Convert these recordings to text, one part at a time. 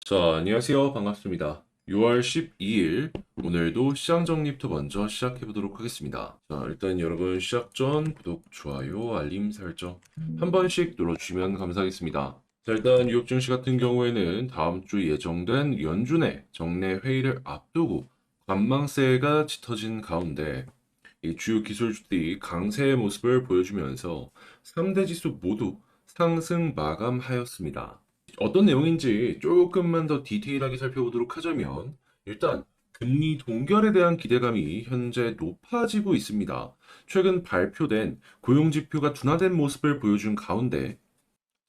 자, 안녕하세요. 반갑습니다. 6월 12일, 오늘도 시장 정리부터 먼저 시작해 보도록 하겠습니다. 자, 일단 여러분 시작 전 구독, 좋아요, 알림 설정 한 번씩 눌러주시면 감사하겠습니다. 자, 일단 뉴욕 증시 같은 경우에는 다음 주 예정된 연준의 정례 회의를 앞두고 관망세가 짙어진 가운데 이 주요 기술주들이 강세의 모습을 보여주면서 3대 지수 모두 상승 마감하였습니다. 어떤 내용인지 조금만 더 디테일하게 살펴보도록 하자면 일단 금리 동결에 대한 기대감이 현재 높아지고 있습니다. 최근 발표된 고용 지표가 둔화된 모습을 보여준 가운데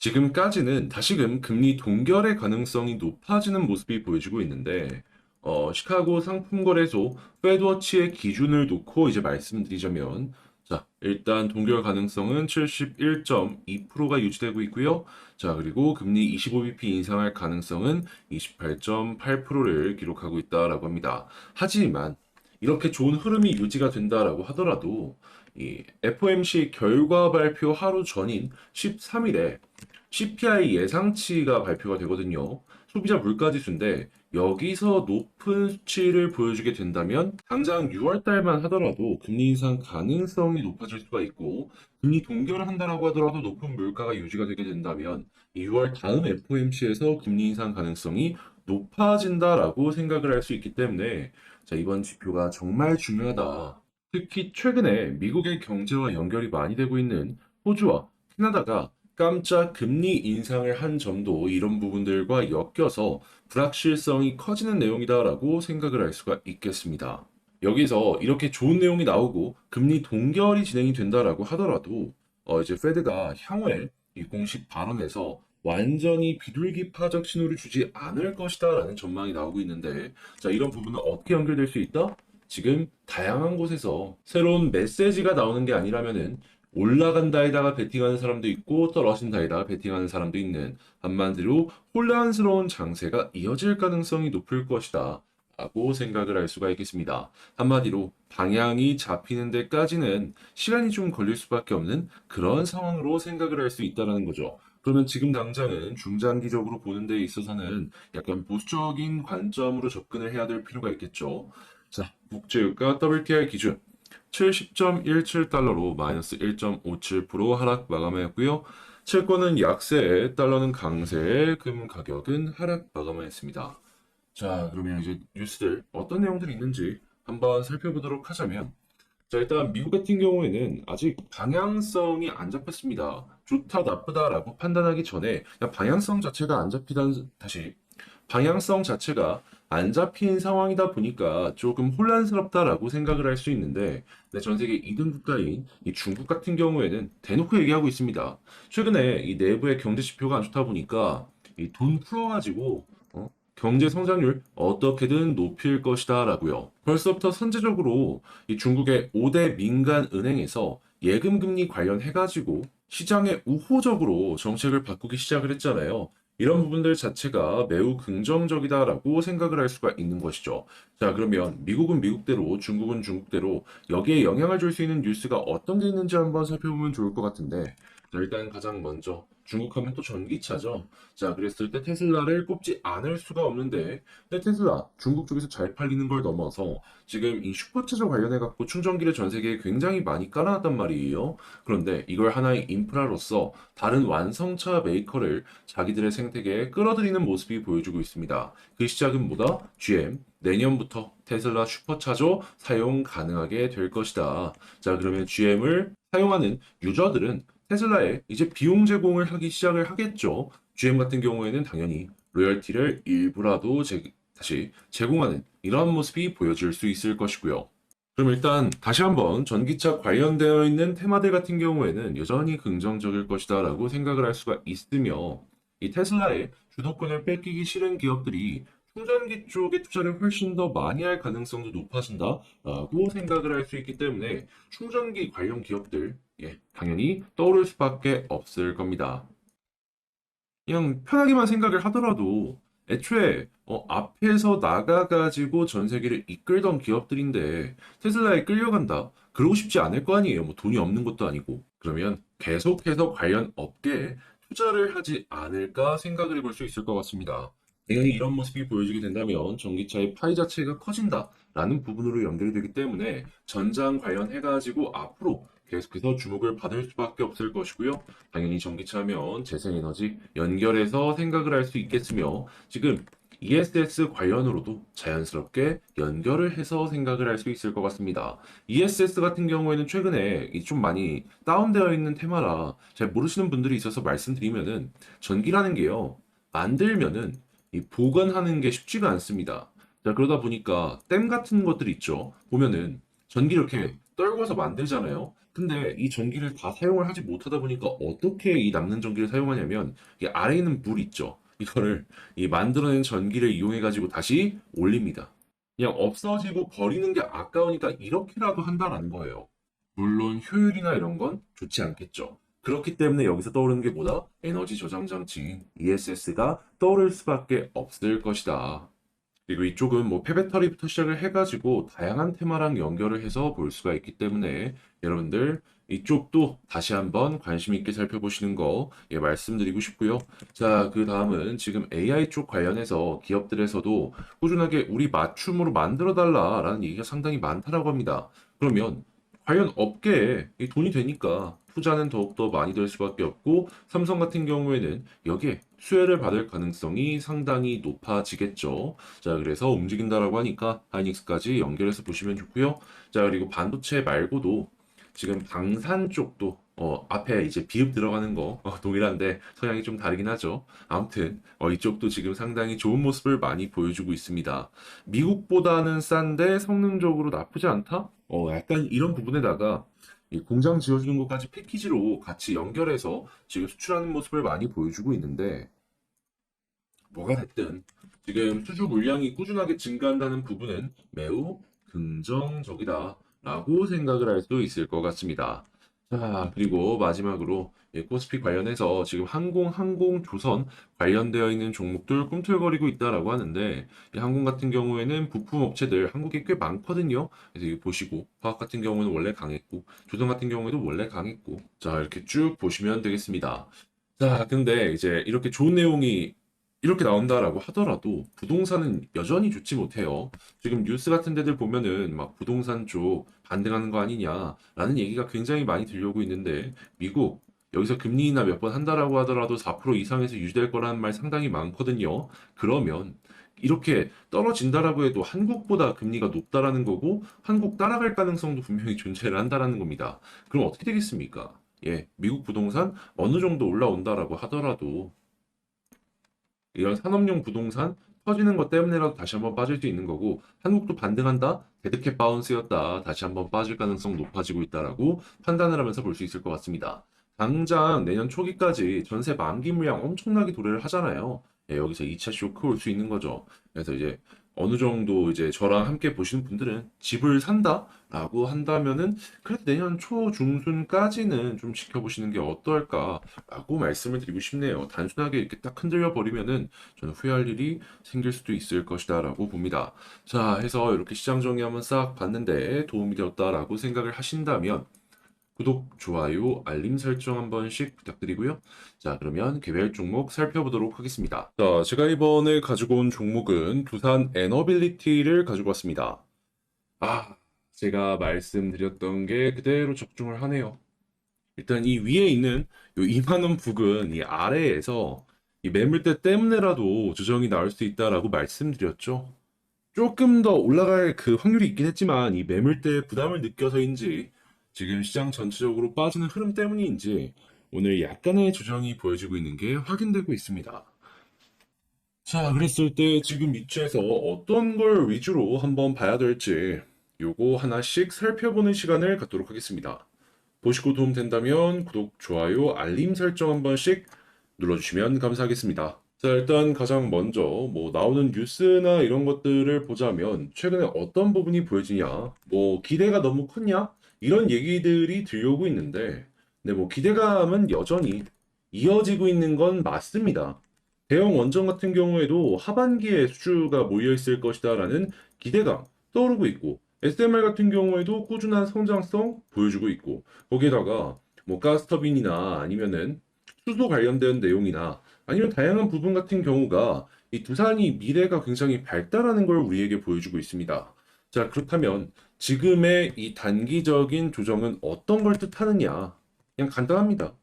지금까지는 다시금 금리 동결의 가능성이 높아지는 모습이 보여지고 있는데, 시카고 상품거래소 페드워치의 기준을 놓고 이제 말씀드리자면, 자, 일단 동결 가능성은 71.2%가 유지되고 있고요. 자, 그리고 금리 25bp 인상할 가능성은 28.8%를 기록하고 있다라고 합니다. 하지만 이렇게 좋은 흐름이 유지가 된다라고 하더라도 이 FOMC 결과 발표 하루 전인 13일에 CPI 예상치가 발표가 되거든요. 소비자 물가지수인데 여기서 높은 수치를 보여주게 된다면 당장 6월 달만 하더라도 금리 인상 가능성이 높아질 수가 있고 금리 동결을 한다라고 하더라도 높은 물가가 유지가 되게 된다면 6월 다음 FOMC에서 금리 인상 가능성이 높아진다라고 생각을 할 수 있기 때문에 자, 이번 지표가 정말 중요하다. 특히 최근에 미국의 경제와 연결이 많이 되고 있는 호주와 캐나다가 깜짝 금리 인상을 한 점도 이런 부분들과 엮여서 불확실성이 커지는 내용이다라고 생각을 할 수가 있겠습니다. 여기서 이렇게 좋은 내용이 나오고 금리 동결이 진행이 된다라고 하더라도 이제 페드가 향후에 이 공식 발언에서 완전히 비둘기파적 신호를 주지 않을 것이다라는 전망이 나오고 있는데 자, 이런 부분은 어떻게 연결될 수 있다? 지금 다양한 곳에서 새로운 메시지가 나오는 게 아니라면은 올라간다에다가 베팅하는 사람도 있고 떨어진다에다가 베팅하는 사람도 있는 한마디로 혼란스러운 장세가 이어질 가능성이 높을 것이다 라고 생각을 할 수가 있겠습니다. 한마디로 방향이 잡히는 데까지는 시간이 좀 걸릴 수밖에 없는 그런 상황으로 생각을 할 수 있다는 거죠. 그러면 지금 당장은 중장기적으로 보는 데 있어서는 약간 보수적인 관점으로 접근을 해야 될 필요가 있겠죠. 자, 국제유가 WTI 기준 70.17달러로 마이너스 1.57% 하락 마감하였고요. 채권은 약세, 달러는 강세, 금 가격은 하락 마감하였습니다. 자, 그러면 이제 뉴스들 어떤 내용들이 있는지 한번 살펴보도록 하자면 자, 일단 미국 같은 경우에는 아직 방향성이 안 잡혔습니다. 좋다, 나쁘다라고 판단하기 전에 그냥 방향성 자체가 안 잡히다는 다시 방향성 자체가 안 잡힌 상황이다 보니까 조금 혼란스럽다라고 생각을 할 수 있는데, 네, 전 세계 2등 국가인 이 중국 같은 경우에는 대놓고 얘기하고 있습니다. 최근에 이 내부의 경제 지표가 안 좋다 보니까 이 돈 풀어가지고 경제 성장률 어떻게든 높일 것이다라고요. 벌써부터 선제적으로 이 중국의 5대 민간 은행에서 예금 금리 관련해가지고 시장에 우호적으로 정책을 바꾸기 시작을 했잖아요. 이런 부분들 자체가 매우 긍정적이다라고 생각을 할 수가 있는 것이죠. 자, 그러면 미국은 미국대로, 중국은 중국대로 여기에 영향을 줄 수 있는 뉴스가 어떤 게 있는지 한번 살펴보면 좋을 것 같은데, 자, 일단 가장 먼저 중국 하면 또 전기차죠. 자, 그랬을 때 테슬라를 꼽지 않을 수가 없는데, 근데 테슬라 중국 쪽에서 잘 팔리는 걸 넘어서 지금 이 슈퍼차저 관련해 갖고 충전기를 전 세계에 굉장히 많이 깔아놨단 말이에요. 그런데 이걸 하나의 인프라로서 다른 완성차 메이커를 자기들의 생태계에 끌어들이는 모습이 보여주고 있습니다. 그 시작은 뭐다? GM. 내년부터 테슬라 슈퍼차저 사용 가능하게 될 것이다. 자, 그러면 GM을 사용하는 유저들은 테슬라에 이제 비용 제공을 하기 시작을 하겠죠. GM 같은 경우에는 당연히 로열티를 일부라도 다시 제공하는 이러한 모습이 보여질 수 있을 것이고요. 그럼 일단 다시 한번 전기차 관련되어 있는 테마들 같은 경우에는 여전히 긍정적일 것이다라고 생각을 할 수가 있으며 이 테슬라의 주도권을 뺏기기 싫은 기업들이 충전기 쪽에 투자를 훨씬 더 많이 할 가능성도 높아진다라고 생각을 할 수 있기 때문에 충전기 관련 기업들 당연히 떠오를 수밖에 없을 겁니다. 그냥 편하게만 생각을 하더라도 애초에 앞에서 나가가지고 전 세계를 이끌던 기업들인데 테슬라에 끌려간다. 그러고 싶지 않을 거 아니에요. 뭐 돈이 없는 것도 아니고. 그러면 계속해서 관련 업계에 투자를 하지 않을까 생각을 해볼 수 있을 것 같습니다. 당연히 이런 모습이 보여지게 된다면 전기차의 파이 자체가 커진다라는 부분으로 연결이 되기 때문에 전장 관련해가지고 앞으로 계속해서 주목을 받을 수밖에 없을 것이고요. 당연히 전기차면 재생에너지 연결해서 생각을 할 수 있겠으며 지금 ESS 관련으로도 자연스럽게 연결을 해서 생각을 할 수 있을 것 같습니다. ESS 같은 경우에는 최근에 좀 많이 다운되어 있는 테마라 잘 모르시는 분들이 있어서 말씀드리면은 전기라는 게요. 만들면은 이 보관하는 게 쉽지가 않습니다. 자, 그러다 보니까 댐 같은 것들 있죠. 보면은 전기 이렇게 떨궈서 만들잖아요. 근데 이 전기를 다 사용을 하지 못하다 보니까 어떻게 이 남는 전기를 사용하냐면 이 아래에 있는 물 있죠. 이거를 이 만들어낸 전기를 이용해 가지고 다시 올립니다. 그냥 없어지고 버리는 게 아까우니까 이렇게라도 한다라는 거예요. 물론 효율이나 이런 건 좋지 않겠죠. 그렇기 때문에 여기서 떠오르는 게 뭐다? 에너지 저장 장치인 ESS가 떠오를 수밖에 없을 것이다. 그리고 이쪽은 뭐 폐배터리부터 시작을 해가지고 다양한 테마랑 연결을 해서 볼 수가 있기 때문에 여러분들 이쪽도 다시 한번 관심 있게 살펴보시는 거 말씀드리고 싶고요. 자, 그 다음은 지금 AI 쪽 관련해서 기업들에서도 꾸준하게 우리 맞춤으로 만들어 달라라는 얘기가 상당히 많다라고 합니다. 그러면 관련 업계에 이 돈이 되니까 투자는 더욱더 많이 될 수밖에 없고 삼성 같은 경우에는 여기에 수혜를 받을 가능성이 상당히 높아지겠죠. 자, 그래서 움직인다라고 하니까 하이닉스까지 연결해서 보시면 좋고요. 자, 그리고 반도체 말고도 지금 방산 쪽도 앞에 이제 비읍 들어가는 거 동일한데 성향이 좀 다르긴 하죠. 아무튼 이쪽도 지금 상당히 좋은 모습을 많이 보여주고 있습니다. 미국보다는 싼데 성능적으로 나쁘지 않다? 약간 이런 부분에다가 이 공장 지어주는 것까지 패키지로 같이 연결해서 지금 수출하는 모습을 많이 보여주고 있는데 뭐가 됐든 지금 수주 물량이 꾸준하게 증가한다는 부분은 매우 긍정적이다라고 생각을 할 수 있을 것 같습니다. 자, 그리고 마지막으로 코스피 관련해서 지금 항공조선 관련되어 있는 종목들 꿈틀거리고 있다라고 하는데 이 항공 같은 경우에는 부품 업체들 한국에 꽤 많거든요. 그래서 이거 보시고 화학 같은 경우는 원래 강했고 조선 같은 경우에도 원래 강했고 자 이렇게 쭉 보시면 되겠습니다. 자, 근데 이제 이렇게 좋은 내용이 이렇게 나온다라고 하더라도 부동산은 여전히 좋지 못해요. 지금 뉴스 같은 데들 보면은 막 부동산 쪽 반등하는 거 아니냐라는 얘기가 굉장히 많이 들려오고 있는데 미국 여기서 금리 인하 몇 번 한다라고 하더라도 4% 이상에서 유지될 거라는 말 상당히 많거든요. 그러면 이렇게 떨어진다라고 해도 한국보다 금리가 높다라는 거고 한국 따라갈 가능성도 분명히 존재를 한다라는 겁니다. 그럼 어떻게 되겠습니까? 미국 부동산 어느 정도 올라온다라고 하더라도 이런 산업용 부동산 터지는 것 때문에라도 다시 한번 빠질 수 있는 거고 한국도 반등한다? 데드캣 바운스였다. 다시 한번 빠질 가능성 높아지고 있다라고 판단을 하면서 볼 수 있을 것 같습니다. 당장 내년 초기까지 전세 만기 물량 엄청나게 도래를 하잖아요. 여기서 2차 쇼크 올 수 있는 거죠. 그래서 이제 어느 정도 이제 저랑 함께 보시는 분들은 집을 산다라고 한다면은 그래도 내년 초 중순까지는 좀 지켜보시는 게 어떨까라고 말씀을 드리고 싶네요. 단순하게 이렇게 딱 흔들려 버리면은 저는 후회할 일이 생길 수도 있을 것이다라고 봅니다. 자, 해서 이렇게 시장 정리 한번 싹 봤는데 도움이 되었다라고 생각을 하신다면 구독, 좋아요, 알림 설정 한 번씩 부탁드리고요. 자, 그러면 개별 종목 살펴보도록 하겠습니다. 자, 제가 이번에 가지고 온 종목은 두산 에너빌리티를 가지고 왔습니다. 아, 제가 말씀드렸던 게 그대로 적중을 하네요. 일단 이 위에 있는 요 2만 원 부근 이 아래에서 이 매물대 때문에라도 조정이 나올 수 있다라고 말씀드렸죠. 조금 더 올라갈 그 확률이 있긴 했지만 이 매물대 부담을 느껴서인지 지금 시장 전체적으로 빠지는 흐름 때문인지 오늘 약간의 조정이 보여지고 있는 게 확인되고 있습니다. 자, 그랬을 때 지금 위치에서 어떤 걸 위주로 한번 봐야 될지 요거 하나씩 살펴보는 시간을 갖도록 하겠습니다. 보시고 도움 된다면 구독, 좋아요, 알림 설정 한 번씩 눌러주시면 감사하겠습니다. 자, 일단 가장 먼저 뭐 나오는 뉴스나 이런 것들을 보자면 최근에 어떤 부분이 보여지냐, 뭐 기대가 너무 컸냐 이런 얘기들이 들려오고 있는데, 근데 뭐 기대감은 여전히 이어지고 있는 건 맞습니다. 대형 원전 같은 경우에도 하반기에 수주가 몰려 있을 것이다라는 기대감 떠오르고 있고, SMR 같은 경우에도 꾸준한 성장성 보여주고 있고, 거기에다가 뭐 가스터빈이나 아니면은 수소 관련된 내용이나 아니면 다양한 부분 같은 경우가 이 두산이 미래가 굉장히 밝다라는 걸 우리에게 보여주고 있습니다. 자, 그렇다면 지금의 이 단기적인 조정은 어떤 걸 뜻하느냐? 그냥 간단합니다.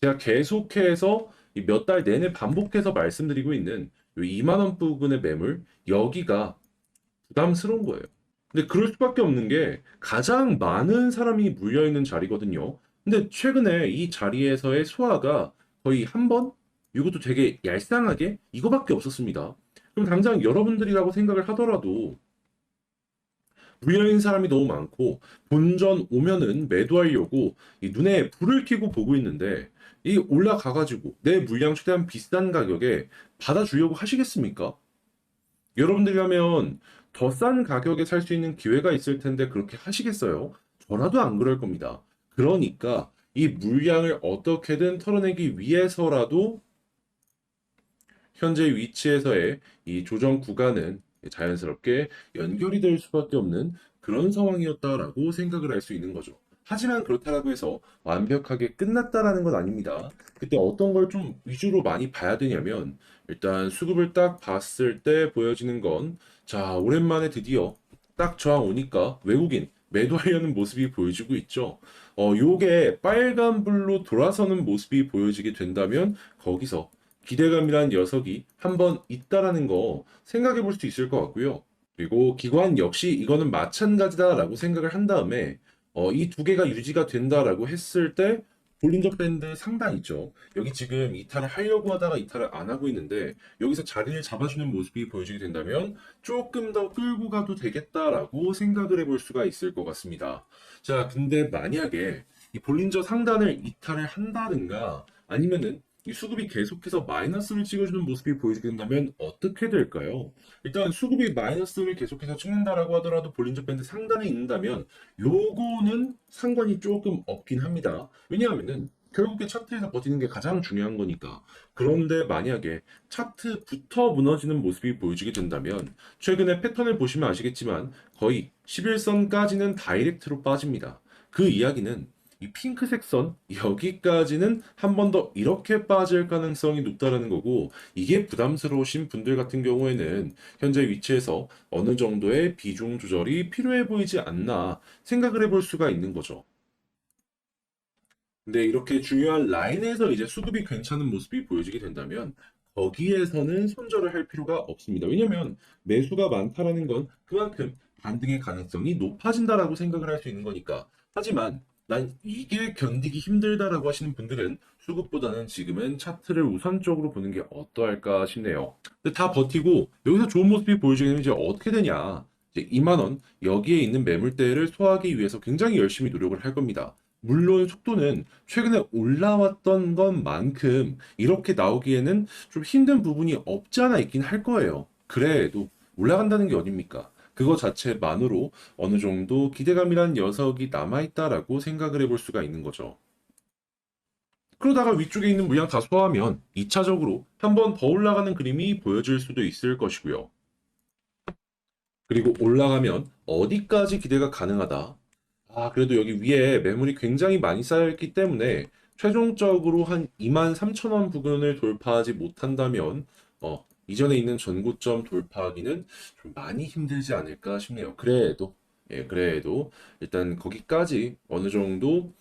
제가 계속해서 몇 달 내내 반복해서 말씀드리고 있는 이 2만 원 부근의 매물, 여기가 부담스러운 거예요. 근데 그럴 수밖에 없는 게 가장 많은 사람이 물려 있는 자리거든요. 근데 최근에 이 자리에서의 소화가 거의 한 번? 이것도 되게 얄쌍하게 이거밖에 없었습니다. 그럼 당장 여러분들이라고 생각을 하더라도 물려 있는 사람이 너무 많고 본전 오면은 매도하려고 이 눈에 불을 켜고 보고 있는데 이 올라가가지고 내 물량 최대한 비싼 가격에 받아주려고 하시겠습니까? 여러분들이라면 더 싼 가격에 살 수 있는 기회가 있을 텐데 그렇게 하시겠어요? 저라도 안 그럴 겁니다. 그러니까 이 물량을 어떻게든 털어내기 위해서라도 현재 위치에서의 이 조정 구간은 자연스럽게 연결이 될 수밖에 없는 그런 상황이었다라고 생각을 할 수 있는 거죠. 하지만 그렇다고 해서 완벽하게 끝났다라는 건 아닙니다. 그때 어떤 걸 좀 위주로 많이 봐야 되냐면 일단 수급을 딱 봤을 때 보여지는 건 자, 오랜만에 드디어 딱 저항 오니까 외국인 매도하려는 모습이 보여지고 있죠. 요게 빨간불로 돌아서는 모습이 보여지게 된다면 거기서 기대감이란 녀석이 한번 있다라는 거 생각해 볼 수 있을 것 같고요. 그리고 기관 역시 이거는 마찬가지다라고 생각을 한 다음에 이 두 개가 유지가 된다라고 했을 때 볼린저 밴드 상단 있죠. 여기 지금 이탈을 하려고 하다가 이탈을 안 하고 있는데 여기서 자리를 잡아주는 모습이 보여지게 된다면 조금 더 끌고 가도 되겠다라고 생각을 해볼 수가 있을 것 같습니다. 자, 근데 만약에 이 볼린저 상단을 이탈을 한다든가 아니면은 이 수급이 계속해서 마이너스를 찍어주는 모습이 보이게 된다면 어떻게 될까요? 일단 수급이 마이너스를 계속해서 찍는다라고 하더라도 볼린저 밴드 상단에 있는다면 요거는 상관이 조금 없긴 합니다. 왜냐하면은 결국에 차트에서 버티는 게 가장 중요한 거니까. 그런데 만약에 차트부터 무너지는 모습이 보여지게 된다면 최근에 패턴을 보시면 아시겠지만 거의 11선까지는 다이렉트로 빠집니다. 그 이야기는 이 핑크색 선 여기까지는 한 번 더 이렇게 빠질 가능성이 높다라는 거고 이게 부담스러우신 분들 같은 경우에는 현재 위치에서 어느 정도의 비중 조절이 필요해 보이지 않나 생각을 해볼 수가 있는 거죠. 근데 이렇게 중요한 라인에서 이제 수급이 괜찮은 모습이 보여지게 된다면 거기에서는 손절을 할 필요가 없습니다. 왜냐면 매수가 많다라는 건 그만큼 반등의 가능성이 높아진다라고 생각을 할 수 있는 거니까. 하지만 난 이게 견디기 힘들다라고 하시는 분들은 수급보다는 지금은 차트를 우선적으로 보는 게 어떠할까 싶네요. 근데 다 버티고 여기서 좋은 모습이 보여지게 되면 이제 어떻게 되냐? 이제 2만 원 여기에 있는 매물대를 소화하기 위해서 굉장히 열심히 노력을 할 겁니다. 물론 속도는 최근에 올라왔던 것만큼 이렇게 나오기에는 좀 힘든 부분이 없지 않아 있긴 할 거예요. 그래도 올라간다는 게 어딥니까? 그거 자체만으로 어느 정도 기대감이란 녀석이 남아있다라고 생각을 해볼 수가 있는 거죠. 그러다가 위쪽에 있는 물량 다 소화하면 2차적으로 한 번 더 올라가는 그림이 보여질 수도 있을 것이고요. 그리고 올라가면 어디까지 기대가 가능하다? 아, 그래도 여기 위에 매물이 굉장히 많이 쌓여있기 때문에 최종적으로 한 23,000원 부근을 돌파하지 못한다면 이전에 있는 전고점 돌파하기는 좀 많이 힘들지 않을까 싶네요. 그래도 그래도 일단 거기까지 어느 정도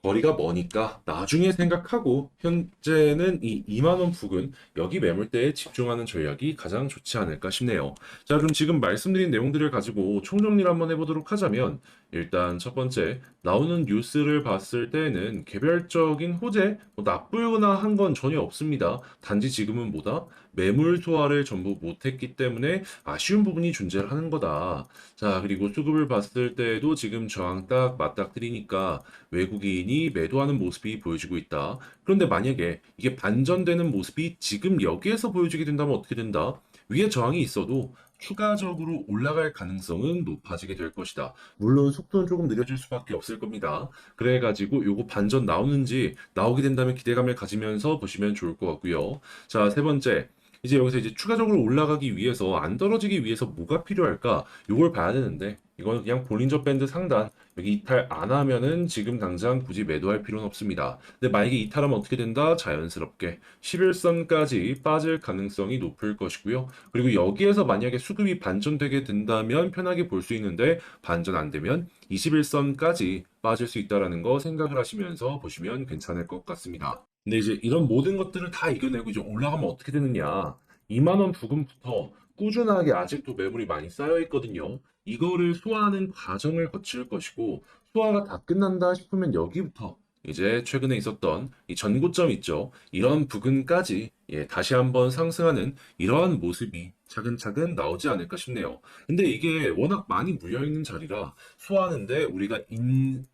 거리가 머니까 나중에 생각하고 현재는 이 2만 원 부근 여기 매물대에 집중하는 전략이 가장 좋지 않을까 싶네요. 자, 그럼 지금 말씀드린 내용들을 가지고 총정리를 한번 해보도록 하자면 일단 첫 번째 나오는 뉴스를 봤을 때는 개별적인 호재 나쁘거나 한 건 전혀 없습니다. 단지 지금은 뭐다? 매물 소화를 전부 못했기 때문에 아쉬운 부분이 존재를 하는 거다. 자, 그리고 수급을 봤을 때에도 지금 저항 딱 맞닥뜨리니까 외국인이 매도하는 모습이 보여지고 있다. 그런데 만약에 이게 반전되는 모습이 지금 여기에서 보여지게 된다면 어떻게 된다? 위에 저항이 있어도 추가적으로 올라갈 가능성은 높아지게 될 것이다. 물론 속도는 조금 느려질 수밖에 없을 겁니다. 그래가지고 요거 반전 나오는지 나오게 된다면 기대감을 가지면서 보시면 좋을 것 같고요. 자, 세 번째. 이제 여기서 이제 추가적으로 올라가기 위해서 안 떨어지기 위해서 뭐가 필요할까? 이걸 봐야 되는데 이거는 그냥 볼린저 밴드 상단 여기 이탈 안 하면은 지금 당장 굳이 매도할 필요는 없습니다. 근데 만약에 이탈하면 어떻게 된다? 자연스럽게 11선까지 빠질 가능성이 높을 것이고요. 그리고 여기에서 만약에 수급이 반전되게 된다면 편하게 볼 수 있는데 반전 안 되면 21선까지 빠질 수 있다라는 거 생각을 하시면서 보시면 괜찮을 것 같습니다. 근데 이제 이런 모든 것들을 다 이겨내고 이제 올라가면 어떻게 되느냐? 2만 원 부근부터 꾸준하게 아직도 매물이 많이 쌓여 있거든요. 이거를 소화하는 과정을 거칠 것이고 소화가 다 끝난다 싶으면 여기부터 이제 최근에 있었던 이 전고점 있죠. 이런 부근까지 다시 한번 상승하는 이러한 모습이 차근차근 나오지 않을까 싶네요. 근데 이게 워낙 많이 물려 있는 자리라 소화하는데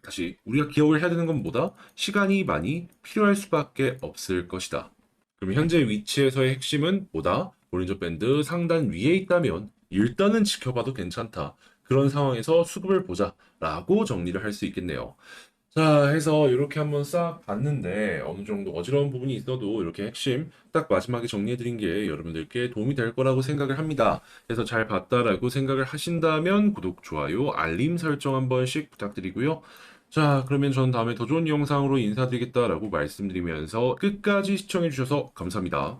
다시 우리가 기억을 해야 되는 건 뭐다? 시간이 많이 필요할 수밖에 없을 것이다. 그럼 현재 위치에서의 핵심은 뭐다? 볼린저 밴드 상단 위에 있다면 일단은 지켜봐도 괜찮다. 그런 상황에서 수급을 보자라고 정리를 할 수 있겠네요. 자, 해서 이렇게 한번 싹 봤는데 어느 정도 어지러운 부분이 있어도 이렇게 핵심 딱 마지막에 정리해드린 게 여러분들께 도움이 될 거라고 생각을 합니다. 그래서 잘 봤다라고 생각을 하신다면 구독, 좋아요, 알림 설정 한 번씩 부탁드리고요. 자, 그러면 전 다음에 더 좋은 영상으로 인사드리겠다라고 말씀드리면서 끝까지 시청해주셔서 감사합니다.